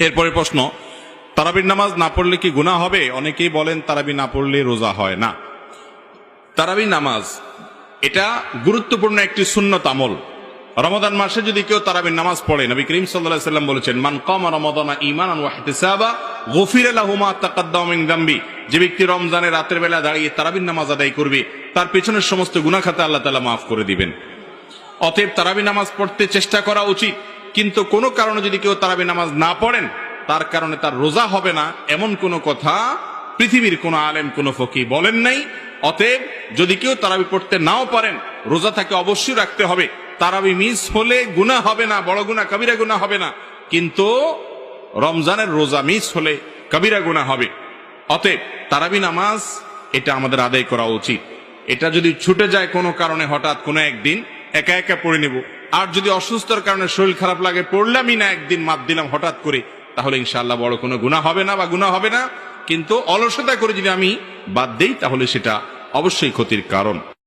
এরপরে প্রশ্ন, তারাবির নামাজ না পড়লে কি গুনাহ হবে? অনেকেই বলেন তারাবি না পড়লে রোজা হয় না। তারাবি নামাজ এটা গুরুত্বপূর্ণ একটি সুন্নত আমল। রমাদান মাসে যদি কেউ তারাবির নামাজ পড়ে, নবী করিম সাল্লাল্লাহু আলাইহি ওয়াসাল্লাম বলেছেন, মান কামা রমাদানা ঈমানান ওয়া ইহতিসাবা গুফিরা লাহু মা তাকাদ্দামা মিন যামবি। যে ব্যক্তি রমজানের রাতের বেলা দাঁড়িয়ে তারাবির নামাজ আদায় করবে, তার পেছনের সমস্ত গুনাহ খাতা আল্লাহ তাআলা মাফ করে দিবেন। অতএব তারাবি নামাজ পড়তে চেষ্টা করা উচিত। কিন্তু কোনো কারণে যদি কেউ তারাবি নামাজ না পড়েন, তার কারণে তার রোজা হবে না, এমন কোনো কথা পৃথিবীর কোন আলেম, কোন ফকি বলেন নাই। অতএব যদি কেউ তারাবি পড়তে নাও পারেন, রোজা তাকে অবশ্যই রাখতে হবে। তারাবি মিস হলে গুনাহ হবে না, বড় গুনাহ কবিরা গুনাহ হবে না, কিন্তু রমজানের রোজা মিস হলে কবিরা গুনাহ হবে। অতএব তারাবি নামাজ এটা আমাদের আদায় করা উচিত। এটা যদি ছুটে যায় কোনো কারণে, হঠাৎ কোনো একদিন একা একা পড়ে নেব। আর যদি অসুস্থতার কারণে শরীর খারাপ লাগে, পড়লামই না, একদিন মাত দিলাম হঠাৎ করে, তাহলে ইনশাআল্লাহ বড় কোনো গুনাহ হবে না বা গুনাহ হবে না। কিন্তু অলসতা করে যদি আমি বাদ দেই, তাহলে সেটা অবশ্যই ক্ষতির কারণ।